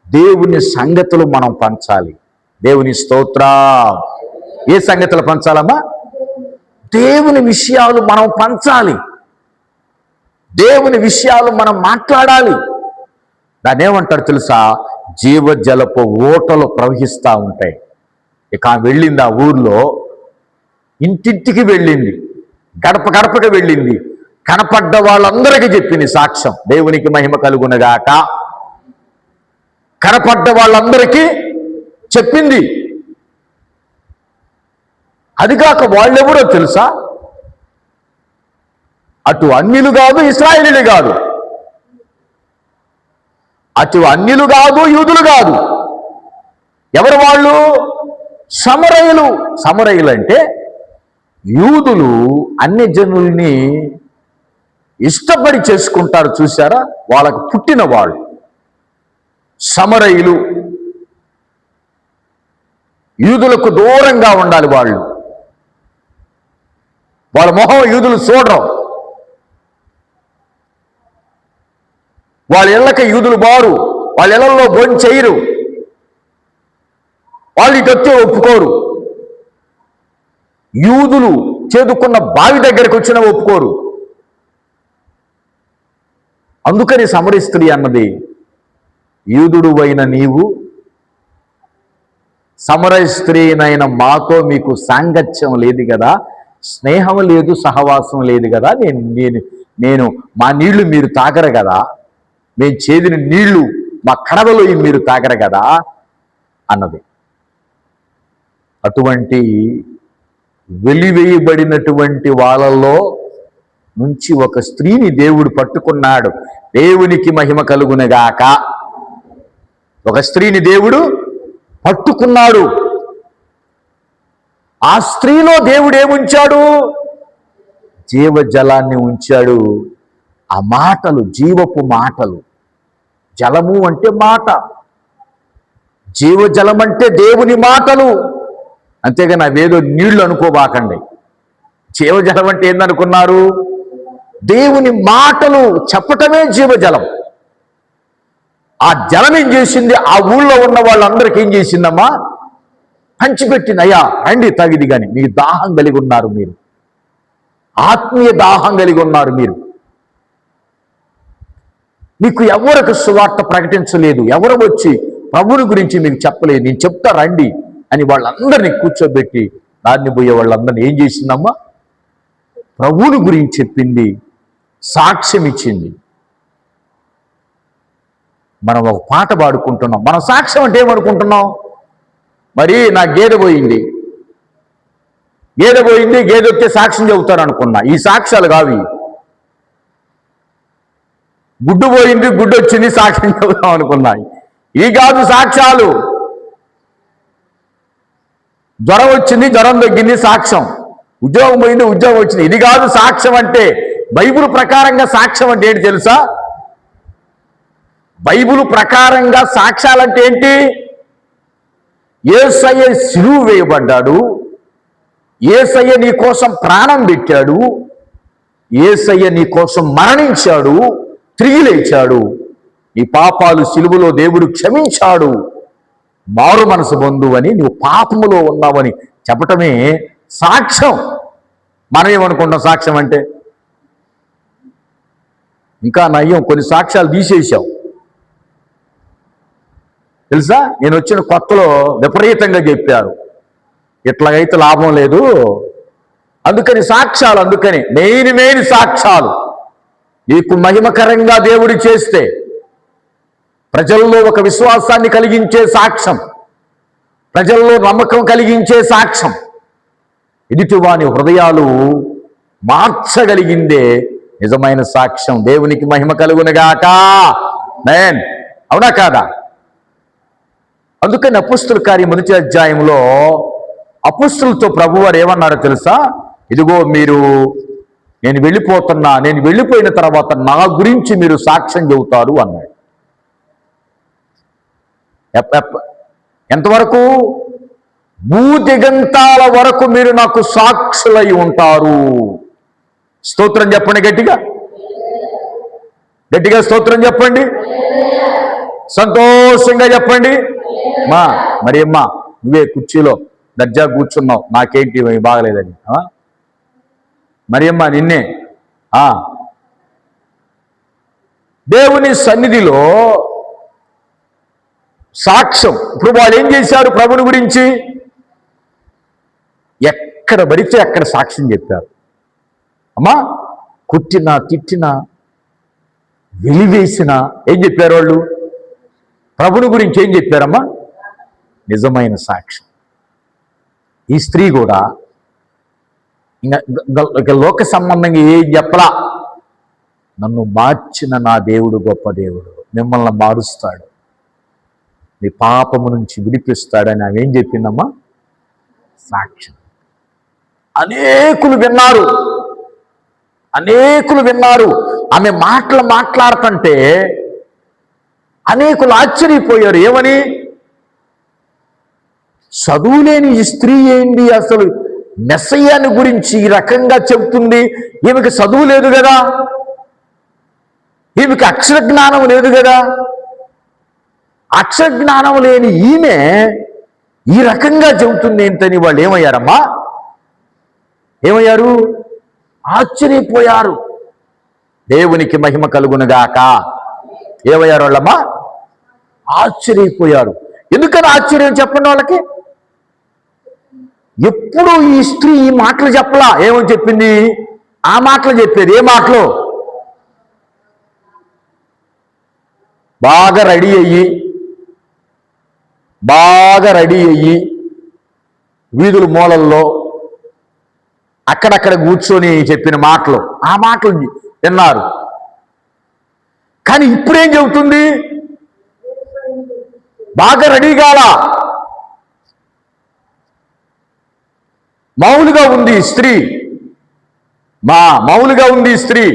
దేవుని సంగతులు మనం పంచాలి. దేవుని స్తోత్రం. ఏ సంగతులు పంచాలమ్మా? దేవుని విషయాలు మనం పంచాలి. దేవుని విషయాలు మనం మాట్లాడాలి. దాన్ని ఏమంటారు తెలుసా? జీవజలపు ఓటలు ప్రవహిస్తూ ఉంటాయి. ఇక వెళ్ళింది ఆ ఊర్లో, ఇంటింటికి వెళ్ళింది, గడప గడపకి వెళ్ళింది, కనపడ్డ వాళ్ళందరికీ చెప్పింది సాక్ష్యం. దేవునికి మహిమ కలుగునగాక. కనపడ్డ వాళ్ళందరికీ చెప్పింది. అది కాక వాళ్ళెవరో తెలుసా? అటు అన్యులు కాదు, ఇశ్రాయేలీలు కాదు. అటు అన్యులు కాదు, యూదులు కాదు. ఎవరు వాళ్ళు? సమరయులు. సమరయులు అంటే యూదులు అన్ని జనుల్ని ఇష్టపడి చేసుకుంటారు, చూసారా? వాళ్ళకు పుట్టిన వాళ్ళు సమరయులు. యూదులకు దూరంగా ఉండాలి వాళ్ళు. వాళ్ళ మొహం యూదులు చూడరు. వాళ్ళ ఇళ్ళకి యూదులు బారు. వాళ్ళ ఇళ్లలో భోజనం చేయరు. వాళ్ళు ఇటొచ్చే ఒప్పుకోరు. యూదులు చేదుకున్న బావి దగ్గరికి వచ్చినా ఒప్పుకోరు. అందుకని సమర స్త్రీ అన్నది, యూదుడు అయిన నీవు సమర స్త్రీనైన మాతో మీకు సాంగత్యం లేదు కదా, స్నేహం లేదు, సహవాసం లేదు కదా, నేను మా నీళ్లు మీరు తాగరు కదా, మేము చేదిన నీళ్లు మా కడవలో మీరు తాగరు కదా అన్నది. అటువంటి వెలివేయబడినటువంటి వాళ్ళల్లో నుంచి ఒక స్త్రీని దేవుడు పట్టుకున్నాడు. దేవునికి మహిమ కలుగునగాక. ఒక స్త్రీని దేవుడు పట్టుకున్నాడు. ఆ స్త్రీలో దేవుడు ఏముంచాడు? జీవజలాన్ని ఉంచాడు. ఆ మాటలు జీవపు మాటలు. జలము అంటే మాట, జీవజలం అంటే దేవుని మాటలు. అంతేగాని అవేదో నీళ్లు అనుకోబాకండి. జీవజలం అంటే ఏందనుకున్నారు? దేవుని మాటలు చెప్పటమే జీవజలం. ఆ జలం ఏం చేసింది? ఆ ఊళ్ళో ఉన్న వాళ్ళందరికీ ఏం చేసిందమ్మా? పంచిపెట్టింది. అయ్యా రండి తాగిది కానీ, మీకు దాహం కలిగి ఉన్నారు, మీరు ఆత్మీయ దాహం కలిగి ఉన్నారు, మీకు ఎవరికి సువార్త ప్రకటించలేదు, ఎవరు వచ్చి ప్రభుని గురించి మీకు చెప్పలేదు, నేను చెప్తా రండి అని వాళ్ళందరినీ కూర్చోబెట్టి దాన్ని పోయే వాళ్ళందరినీ ఏం చేసిందమ్మా? ప్రభువుని గురించి చెప్పింది, సాక్ష్యం ఇచ్చింది. మనం ఒక పాట పాడుకుంటున్నాం. మనం సాక్ష్యం అంటే ఏమనుకుంటున్నాం? మరి నా గేదె పోయింది, గేదె వస్తే సాక్ష్యం చెబుతారు అనుకున్నా. ఈ సాక్ష్యాలు కావి. గుడ్డు పోయింది, గుడ్డు వచ్చింది, సాక్ష్యం చెబుతాం అనుకున్నాయి. ఇవి కాదు సాక్ష్యాలు. జ్వరం వచ్చింది, జ్వరం తగ్గింది, సాక్ష్యం. ఉద్యోగం పోయింది, ఉద్యోగం వచ్చింది. ఇది కాదు సాక్ష్యం అంటే. బైబిల్ ప్రకారంగా సాక్ష్యం అంటే ఏంటి తెలుసా? బైబిల్ ప్రకారంగా సాక్ష్యాలంటే ఏంటి? యేసయ్య సిలువ వేయబడ్డాడు, యేసయ్య నీ కోసం ప్రాణం పెట్టాడు, యేసయ్య నీ కోసం మరణించాడు, తిరిగి లేచాడు, నీ పాపాలు సిలువలో దేవుడు క్షమించాడు, మారు మనసు బంధువని, నువ్వు పాపములో ఉన్నావని చెప్పటమే సాక్ష్యం. మనం ఏమనుకుంటాం సాక్ష్యం అంటే? ఇంకా నయ్యం, కొన్ని సాక్ష్యాలు తీసేసాం తెలుసా? నేను వచ్చిన కొత్తలో విపరీతంగా చెప్పారు, ఇట్లాగైతే లాభం లేదు, అందుకని సాక్ష్యాలు. అందుకని మెయిన్ సాక్ష్యాలు నీకు మహిమకరంగా దేవుడు చేస్తే ప్రజల్లో ఒక విశ్వాసాన్ని కలిగించే సాక్ష్యం, ప్రజల్లో నమ్మకం కలిగించే సాక్ష్యం, ఎదుటివాని హృదయాలు మార్చగలిగిందే నిజమైన సాక్ష్యం. దేవునికి మహిమ కలుగునగాక. మేన్, అవునా కాదా? అందుకని అపుస్తల కార్యం 1వ అధ్యాయంలో అపుస్తలతో ప్రభువారు ఏమన్నారో తెలుసా? ఇదిగో మీరు, నేను వెళ్ళిపోతున్నా, నేను వెళ్ళిపోయిన తర్వాత నా గురించి మీరు సాక్ష్యం చెబుతారు అన్నాడు. ఎంతవరకు? భూదిగంతాల వరకు మీరు నాకు సాక్షులై ఉంటారు. స్తోత్రం చెప్పండి గట్టిగా. గట్టిగా స్తోత్రం చెప్పండి, సంతోషంగా చెప్పండి. మరి అమ్మా నువ్వే కుర్చీలో దర్జా కూర్చున్నావు, నాకేంటి బాగలేదని. మరి అమ్మా నిన్నే దేవుని సన్నిధిలో సాక్ష్యం. ఇప్పుడు వాళ్ళు ఏం చేశారు ప్రభుని గురించి? ఎక్కడ పడితే అక్కడ సాక్ష్యం చెప్పారు. అమ్మా కుట్టినా తిట్టినా వెలివేసినా ఏం చెప్పారు వాళ్ళు? ప్రభుని గురించి ఏం చెప్పారమ్మా? నిజమైన సాక్ష్యం. ఈ స్త్రీ కూడా ఇంకా లోక సంబంధంగా ఏం చెప్పలా. నన్ను మార్చిన నా దేవుడు గొప్ప దేవుడు, మిమ్మల్ని మారుస్తాడు, మీ పాపము నుంచి విడిపిస్తాడని ఆమె ఏం చెప్పిందమ్మా? సాక్ష్యం. అనేకులు విన్నారు. ఆమె మాటలు మాట్లాడుతుంటే అనేకులు ఆశ్చర్యపోయారు. ఏమని? చదువులేని ఈ స్త్రీ ఏంటి అసలు మెస్సయ్యాని గురించి ఈ రకంగా చెబుతుంది? ఈమెకి చదువు లేదు కదా, ఈమెకి అక్షర జ్ఞానం లేదు కదా. అక్షర జ్ఞానం లేని ఈమె ఈ రకంగా చెబుతుంది ఏంటని వాళ్ళు ఏమయ్యారమ్మా? ఏమయ్యారు? ఆశ్చర్యపోయారు. దేవునికి మహిమ కలుగునుగాక. ఏమయ్యారు వాళ్ళమ్మా? ఆశ్చర్యపోయారు. ఎందుకని ఆశ్చర్యం చెప్పండి వాళ్ళకి? ఎప్పుడు ఈ స్త్రీ ఈ మాటలు చెప్పలా. ఏమని చెప్పింది? ఆ మాటలు చెప్పేది. ఏ మాటలు? బాగా రెడీ అయ్యి వీధుల మూలల్లో అక్కడక్కడ కూర్చొని చెప్పిన మాటలు, ఆ మాటలు విన్నారు. కానీ ఇప్పుడేం చెబుతుంది? బాగా రెడీ కాలా, మామూలుగా ఉంది స్త్రీ. మామూలుగా ఉంది స్త్రీ.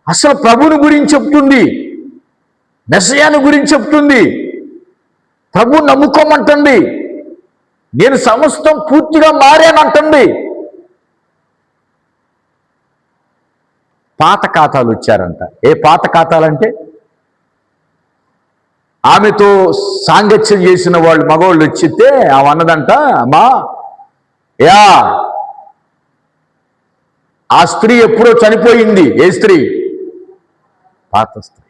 అసలు ప్రభుని గురించి చెప్తుంది, మెస్సయాను గురించి చెప్తుంది, ప్రభు నమ్ముకోమంటుంది, నేను సమస్తం పూర్తిగా మారానంటుంది. పాత ఖాతాలు వచ్చారంట. ఏ పాత ఖాతాలంటే ఆమెతో సాంగత్యం చేసిన వాళ్ళు మగవాళ్ళు వచ్చితే ఆమె అన్నదంట, అమ్మా ఆ స్త్రీ ఎప్పుడో చనిపోయింది. ఏ స్త్రీ? పాత స్త్రీ.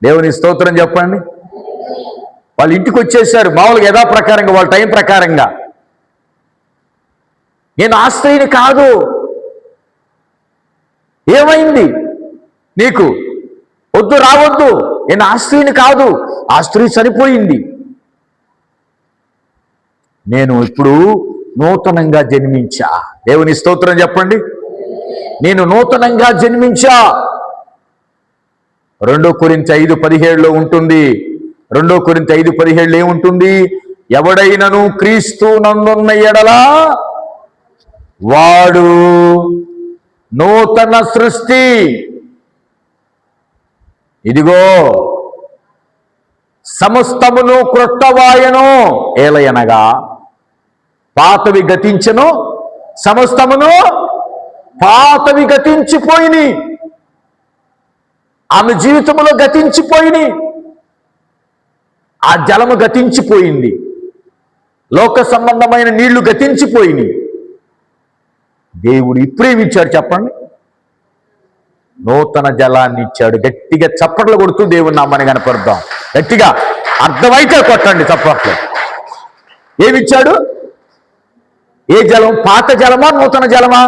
దేవుని స్తోత్రం చెప్పండి. వాళ్ళు ఇంటికి వచ్చేసారు మామూలుగా యథాప్రకారంగా, వాళ్ళ టైం ప్రకారంగా. నేను ఆ స్త్రీని కాదు. ఏమైంది నీకు? వద్దు, రావద్దు. నేను ఆ స్త్రీని కాదు, ఆ స్త్రీ చనిపోయింది. నేను ఇప్పుడు నూతనంగా జన్మించా. దేవుని స్తోత్రం చెప్పండి. నేను నూతనంగా జన్మించా. 2 కొరింథీ 5:17 ఉంటుంది. 2 కొరింథీ 5:17 ఏముంటుంది? ఎవడైనను క్రీస్తు నందున్న ఎడల వాడు నూతన సృష్టి. ఇదిగో సమస్తమును క్రొత్తవాయను, ఏలయనగా పాతవి గతించెను, సమస్తమును పాతవి గతించిపోయిని. ఆమె జీవితంలో గతించిపోయిని. ఆ జలము గతించిపోయింది, లోక సంబంధమైన నీళ్లు గతించిపోయిని. దేవుడు ఇప్పుడేమిచ్చాడు చెప్పండి? నూతన జలాన్ని ఇచ్చాడు. గట్టిగా చప్పట్లు కొడుతూ దేవుని నామాన్ని కనపడదాం. గట్టిగా అర్థమైతే కొట్టండి చప్పట్లు. ఏమిచ్చాడు? ఏ జలం? పాత జలమా, నూతన జలమా?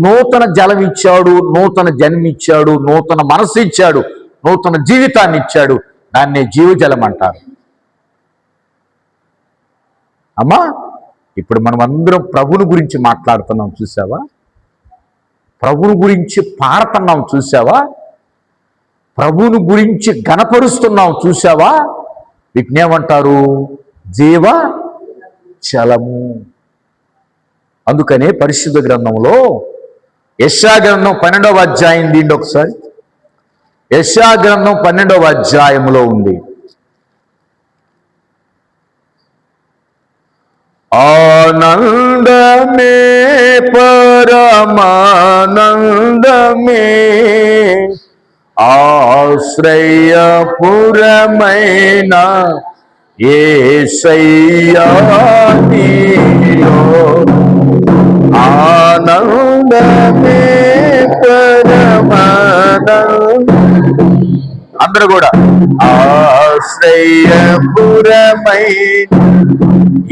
నూతన జలం ఇచ్చాడు, నూతన జన్మిచ్చాడు, నూతన మనసు ఇచ్చాడు, నూతన జీవితాన్ని ఇచ్చాడు. దాన్నే జీవజలం అంటారు. అమ్మా ఇప్పుడు మనం అందరం ప్రభుని గురించి మాట్లాడుతున్నాం, చూసావా? ప్రభుని గురించి పాడుతున్నాం, చూసావా? ప్రభుని గురించి గణపరుస్తున్నాం, చూసావా? వీటిని ఏమంటారు? జీవ జలము. అందుకనే పరిశుద్ధ గ్రంథంలో యెషయా గ్రంథం 12వ అధ్యాయం దీండి ఒకసారి. యెషయా గ్రంథం 12వ అధ్యాయంలో ఉంది. ఆనందమే పరమానందమే ఆశ్రయపురమైన యేసయ్యా నీలో ఆనందమే పరమానందం. అందరూ కూడా ఆశ్రయపురమైన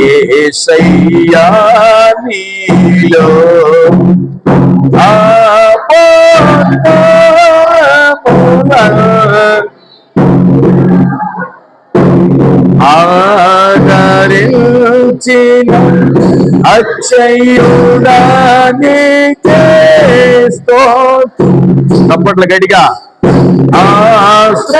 యేసయ్యా నీలో ఆదరించిన అక్షయుడానికే స్తోత్రం. చప్పట్లు గట్టిగా. ఆశ్రయించిలో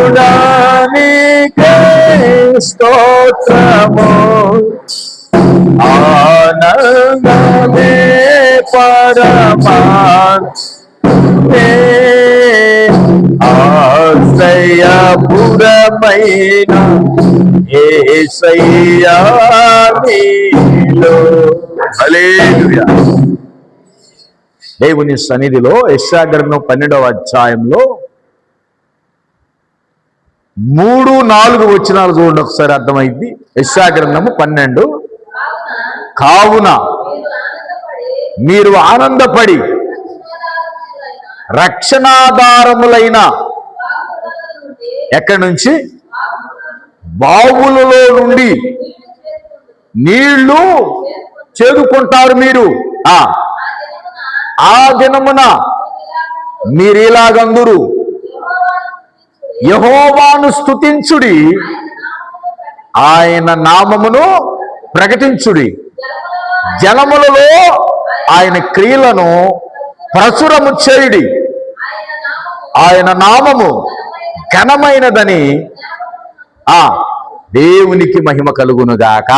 అక్షయుడానికే స్తోత్రము. ఆనందమే పరమానందమే ఆశ్రయపురమైన యేసయ్యా నీలో. హల్లెలూయా. దేవుని సన్నిధిలో యెషయా గ్రంథం 12వ అధ్యాయంలో 3-4 వచనాలు చూడండి ఒకసారి, అర్థమైంది. యెషయా గ్రంథము 12. కావున మీరు ఆనందపడి రక్షణాధారములైన ఎక్కడి నుంచి? బావులలో నుండి నీళ్లు చేదుకుంటారు మీరు. ఆ దినమున మీరిలాగందురు, యెహోవాను స్తుతించుడి, ఆయన నామమును ప్రకటించుడి, జలములలో ఆయన క్రియలను ప్రచురము చేయుడి, ఆయన నామము ఘనమైనదని దేవునికి మహిమ కలుగునుగాక.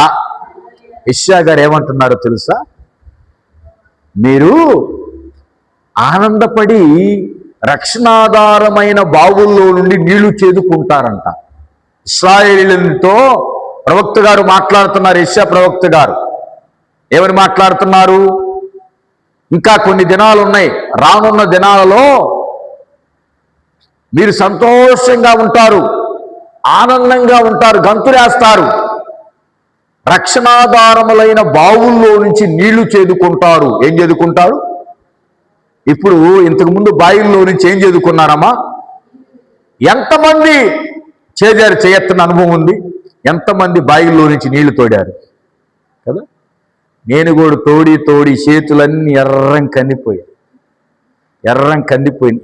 యెషయా గారు ఏమంటున్నారో తెలుసా? మీరు ఆనందపడి రక్షణాధారమైన బావుల్లో నుండి నీళ్లు చేదుకుంటారంట. ఇశ్రాయేలీయులతో ప్రవక్త గారు మాట్లాడుతున్నారు. యెషయా ప్రవక్త గారు ఏమని మాట్లాడుతున్నారు? ఇంకా కొన్ని దినాలు ఉన్నాయి, రానున్న దినాలలో మీరు సంతోషంగా ఉంటారు, ఆనందంగా ఉంటారు, గంతులేస్తారు, రక్షణాధారములైన బావుల్లో నుంచి నీళ్లు చేదుకుంటారు. ఏం చేదుకుంటారు? ఇప్పుడు ఇంతకుముందు బావిల్లో నుంచి ఏం చేదుకున్నారమ్మా? ఎంతమంది చేదారు? చేయత్తన్న అనుభవం ఉంది. ఎంతమంది బావిల్లో నుంచి నీళ్లు తోడారు కదా? నేను కూడా తోడి చేతులన్నీ ఎర్రం కందిపోయాయి.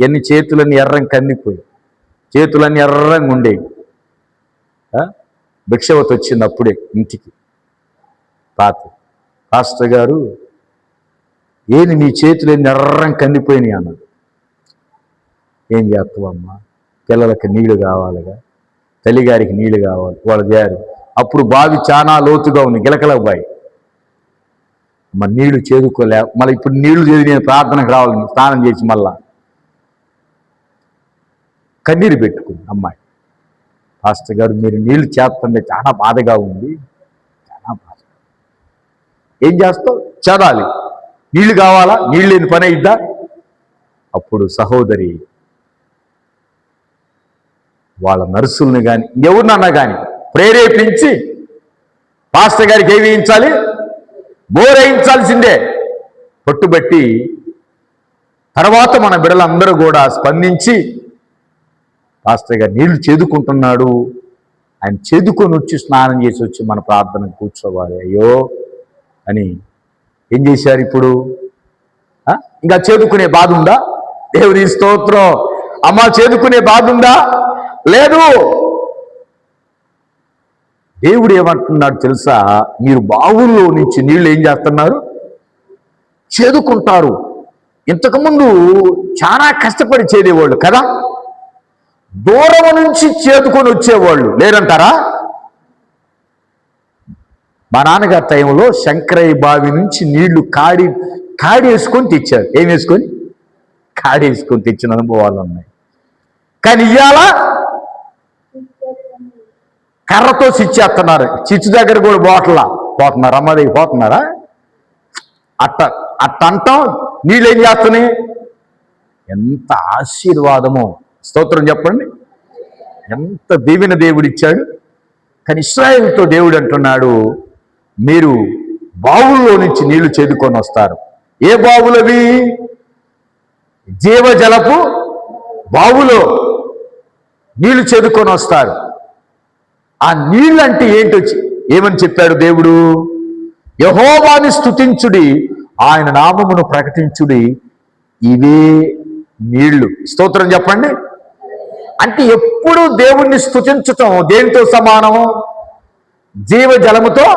ఎన్ని చేతులన్నీ ఎర్రం కందిపోయి, చేతులన్నీ ఎర్రంగా ఉండేవి. భిక్షవతి వచ్చింది అప్పుడే ఇంటికి. పాస్టర్ గారు, ఏంది నీ చేతులు ఎర్రం కందిపోయినాయి అన్నది. ఏం చేస్తావమ్మా, పిల్లలకి నీళ్లు కావాలిగా, తల్లిగారికి నీళ్లు కావాలి, వాళ్ళు చేయాలి. అప్పుడు బావి చాలా లోతుగా ఉంది, గిలకల బావి. మరి నీళ్లు చేదుకోలే, మళ్ళీ ఇప్పుడు నీళ్లు చేది నేను ప్రార్థనకు రావాలి, స్నానం చేసి మళ్ళా కన్నీరు పెట్టుకుంది అమ్మాయి. పాస్టర్ గారు, మీరు నీళ్లు చేస్తుంటే చాలా బాధగా ఉంది, చాలా బాధ. ఏం చేస్తావు? చదాలి. నీళ్లు కావాలా? నీళ్ళు లేని పని అయిద్దా? అప్పుడు సహోదరి వాళ్ళ నర్సుల్ని కానీ ఎవరినన్నా కానీ ప్రేరేపించి పాస్టర్ గారికి ఏమి వేయించాలి? బోర్ వేయించాల్సిందే. పట్టుబట్టి తర్వాత మన బిడ్డలందరూ కూడా స్పందించి, పాస్టర్ గారు నీళ్లు చేదుకుంటున్నాడు, ఆయన చేదుకొని వచ్చి స్నానం చేసి వచ్చి మన ప్రార్థనకు కూర్చోవాలి అయ్యో అని ఏం చేశారు? ఇప్పుడు ఇంకా చేదుకునే బాధ ఉందా? దేవుని స్తోత్రం. అమ్మ, చేదుకునే బాధ ఉందా? లేదు. దేవుడు ఏమంటున్నాడు తెలుసా? మీరు బావుల్లో నుంచి నీళ్ళు ఏం చేస్తున్నారు? చేదుకుంటారు. ఇంతకుముందు చాలా కష్టపడి చేదేవాళ్ళు కదా, దూరం నుంచి చేదుకొని వచ్చేవాళ్ళు లేరంటారా? మా నాన్నగారి టైంలో శంకరయ్య బావి నుంచి నీళ్లు కాడి వేసుకొని తెచ్చారు. ఏం వేసుకొని? కాడి వేసుకొని తెచ్చిన అనుభవాలు ఉన్నాయి. కానీ ఇవాళ కర్రతో చిచ్చేస్తున్నారు. చిచ్చు దగ్గర కూడా పోతున్నారు. అమ్మది పోతున్నారా? అట్ట అంటాం. నీళ్ళు ఏం చేస్తున్నాయి? ఎంత ఆశీర్వాదమో! స్తోత్రం చెప్పండి. ఎంత దీవెన దేవుడిచ్చాడు. కానీ ఇశ్రాయేలుతో దేవుడు అంటున్నాడు, మీరు బావుల్లో నుంచి నీళ్లు చేదుకొని వస్తారు. ఏ బావులవి? జీవజలపు బావులో నీళ్లు చేదుకొని వస్తారు. ఆ నీళ్ళంటే ఏంటో ఏమని చెప్పాడు దేవుడు? యెహోవాని స్తుతించుడి, ఆయన నామమును ప్రకటించుడి, ఇవే నీళ్లు. స్తోత్రం చెప్పండి. అంటే ఎప్పుడు దేవుణ్ణి స్తుతించటం దేనితో సమానం? జీవజలముతో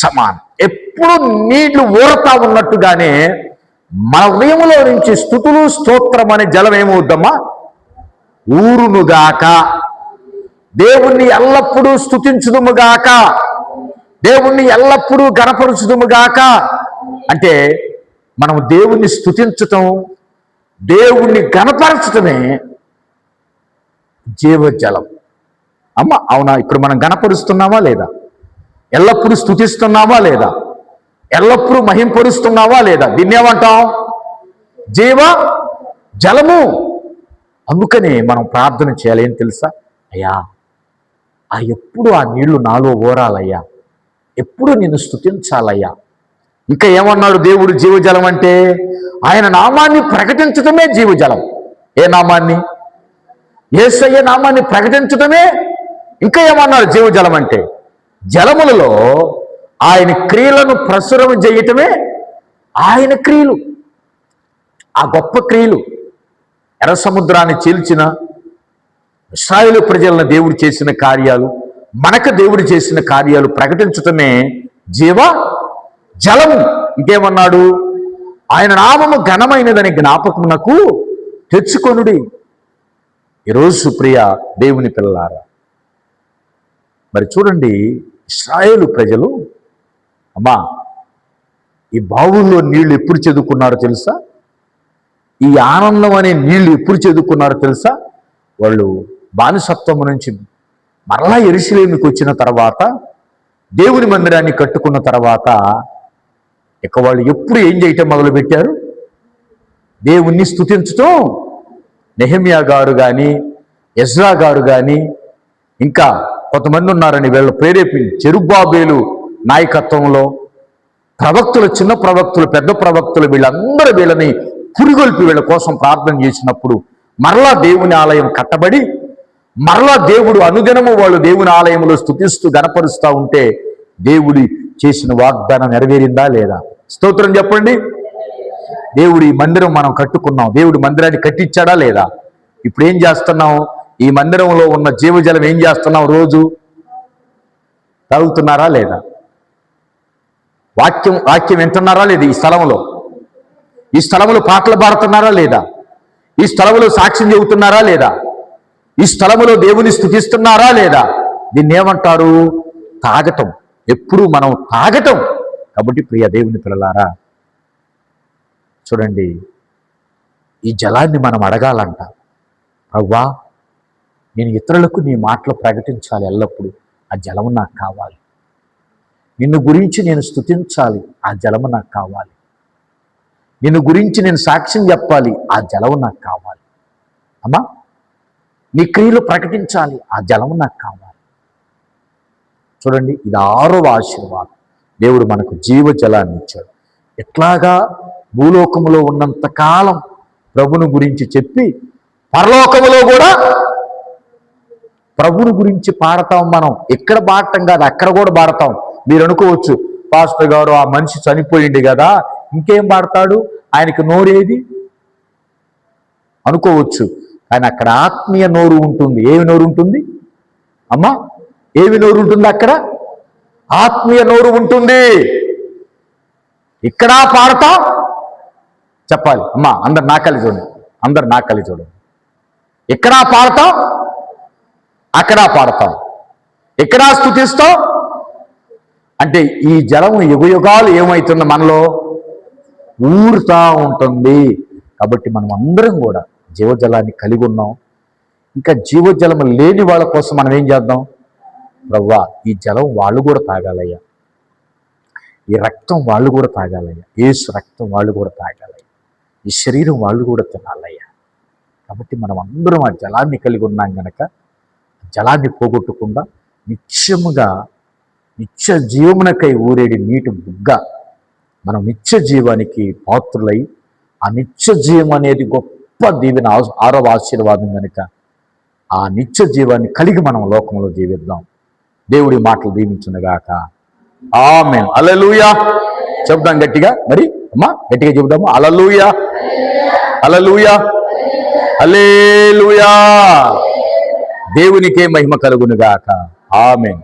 సమానం. ఎప్పుడు నీళ్లు ఊరతా ఉన్నట్టుగానే మన హృదయంలో నుంచి స్తుతులు స్తోత్రం అనే జలం ఏమవుద్దమ్మా? ఊరునుగాక. దేవుణ్ణి ఎల్లప్పుడూ స్తుతించుదుముగాక, దేవుణ్ణి ఎల్లప్పుడూ గణపరుచుదుముగాక. అంటే మనం దేవుణ్ణి స్తుతించటం, దేవుణ్ణి గణపరచటమే జీవజలం. అమ్మ అవునా? ఇప్పుడు మనం గణపరుస్తున్నామా లేదా? ఎల్లప్పుడూ స్తుతిస్తున్నామా లేదా? ఎల్లప్పుడూ మహింపరుస్తున్నావా లేదా? దీన్నేమంటాం? జీవ జలము. అందుకని మనం ప్రార్థన చేయాలి. ఏం తెలుసా? అయ్యా, ఎప్పుడు ఆ నీళ్లు నాలో ఊరాలయ్యా, ఎప్పుడు నేను స్తుతించాలయ్యా. ఇంకా ఏమన్నాడు దేవుడు? జీవజలం అంటే ఆయన నామాన్ని ప్రకటించడమే జీవజలం. ఏ నామాన్ని? యేసయ్య నామాన్ని ప్రకటించడమే. ఇంకా ఏమన్నాడు? జీవజలం అంటే జలములలో ఆయన క్రియలను ప్రసురం చేయటమే ఆయన క్రియలు. ఆ గొప్ప క్రియలు, ఎర్ర సముద్రాన్ని చీల్చిన ఇశ్రాయేలు ప్రజలను దేవుడు చేసిన కార్యాలు, మనకు దేవుడు చేసిన కార్యాలు ప్రకటించటమే జీవ జలము. ఇంకేమన్నాడు? ఆయన నామము ఘనమైనదని జ్ఞాపకమునకు తెచ్చుకొనుడి. ఈరోజు ప్రియ దేవుని పిల్లలారా, మరి చూడండి, ఇశ్రాయేలు ప్రజలు అమ్మా ఈ బావుల్లో నీళ్లు ఎప్పుడు చదువుకున్నారో తెలుసా? ఈ ఆనందం అనే నీళ్లు ఎప్పుడు చదువుకున్నారో తెలుసా? వాళ్ళు బానిసత్వం నుంచి మరలా యెరూషలేముకి వచ్చిన తర్వాత, దేవుని మందిరాన్ని కట్టుకున్న తర్వాత ఇక వాళ్ళు ఎప్పుడు ఏం చేయటం మొదలుపెట్టారు? దేవుణ్ణి స్తుతించటం. నెహెమ్యా గారు కానీ, ఎజ్రా గారు కానీ, ఇంకా కొంతమంది ఉన్నారని వీళ్ళు ప్రేరేపించి జెరుబ్బాబేలు నాయకత్వంలో ప్రవక్తులు, చిన్న ప్రవక్తులు, పెద్ద ప్రవక్తులు, వీళ్ళందరూ వీళ్ళని పురిగొల్పి వీళ్ళ కోసం ప్రార్థన చేసినప్పుడు మరలా దేవుని ఆలయం కట్టబడి, మరలా దేవుడు అనుదినము వాళ్ళు దేవుని ఆలయంలో స్తుతిస్తూ గణపరుస్తూ ఉంటే దేవుడి చేసిన వాగ్దానం నెరవేరిందా లేదా? స్తోత్రం చెప్పండి. దేవుడు ఈ మందిరం మనం కట్టుకున్నాం, దేవుడు మందిరాన్ని కట్టించాడా లేదా? ఇప్పుడు ఏం చేస్తున్నాం? ఈ మందిరంలో ఉన్న జీవజలం ఏం చేస్తున్నాం? రోజు తాగుతున్నారా లేదా? వాక్యం వింటున్నారా లేదా? ఈ స్థలంలో పాటలు పాడుతున్నారా లేదా? ఈ స్థలంలో సాక్ష్యం చెబుతున్నారా లేదా? ఈ స్థలంలో దేవుని స్తుతిస్తున్నారా లేదా? దీన్ని ఏమంటారు? తాగటం. ఎప్పుడు మనం తాగటం. కాబట్టి ప్రియ దేవుని పిల్లలారా, చూడండి, ఈ జలాన్ని మనం అడగాలంట. అవ్వా, నేను ఇతరులకు నీ మాటలు ప్రకటించాలి ఎల్లప్పుడూ, ఆ జలము నాకు కావాలి. నిన్ను గురించి నేను స్తుతించాలి, ఆ జలము నాకు కావాలి. నిన్ను గురించి నేను సాక్ష్యం చెప్పాలి, ఆ జలము నాకు కావాలి. అమ్మా, నీ క్రియలు ప్రకటించాలి, ఆ జలము నాకు కావాలి. చూడండి, ఇది 6వ ఆశీర్వాదం. దేవుడు మనకు జీవజలాన్ని ఇచ్చాడు. ఎట్లాగా భూలోకములో ఉన్నంత కాలం ప్రభుని గురించి చెప్పి పరలోకములో కూడా ప్రభుని గురించి పాడతాం. మనం ఇక్కడ పాడటం కాదు, అక్కడ కూడా పాడతాం. మీరు అనుకోవచ్చు, పాస్టర్ గారు ఆ మనిషి చనిపోయింది కదా, ఇంకేం పాడతాడు, ఆయనకి నోరేది అనుకోవచ్చు. కానీ అక్కడ ఆత్మీయ నోరు ఉంటుంది. ఏమి నోరు ఉంటుంది అమ్మా? ఏమి నోరు ఉంటుంది అక్కడ? ఆత్మీయ నోరు ఉంటుంది. ఇక్కడ పాడతాం, చెప్పాలి అమ్మా. అందరు నా కలి చూడండి, అందరు నా కలి చూడండి. ఇక్కడ పాడతాం, అక్కడ పాడతాం, ఇక్కడ స్తుతిస్తాం. అంటే ఈ జలము యుగయుగాలు ఏమవుతుంది? మనలో ఊరుతా ఉంటుంది. కాబట్టి మనం అందరం కూడా జీవజలాన్ని కలిగి ఉన్నాం. ఇంకా జీవజలం లేని వాళ్ళ కోసం మనం ఏం చేద్దాం? ప్రభువా ఈ జలం వాళ్ళు కూడా తాగాలయ్యా, ఈ రక్తం వాళ్ళు కూడా తాగాలయ్యా, యేసు రక్తం వాళ్ళు కూడా తాగాలయ్యా, ఈ శరీరం వాళ్ళు కూడా తినాలయ్యా. కాబట్టి మనం అందరం ఆ జలాన్ని కలిగి ఉన్నాం గనక జలాన్ని పోగొట్టకుండా నిత్యముగా నిత్య జీవమునకై ఊరేడి నీటి బుగ్గ మనం నిత్య జీవానికి పాత్రులై ఆ నిత్య జీవం అనేది గొప్ప దీవెన, 6వ ఆశీర్వాదం కనుక ఆ నిత్య జీవాన్ని కలిగి మనం లోకంలో జీవిద్దాం. దేవుడి మాటలు దీవించునుగాక. ఆమేన్. హల్లెలూయా. చెప్దాం గట్టిగా, మరి అమ్మా గట్టిగా చెబుదాము. హల్లెలూయా, హల్లెలూయా, హల్లెలూయా. దేవునికే మహిమ కలుగునుగాక. ఆమేన్.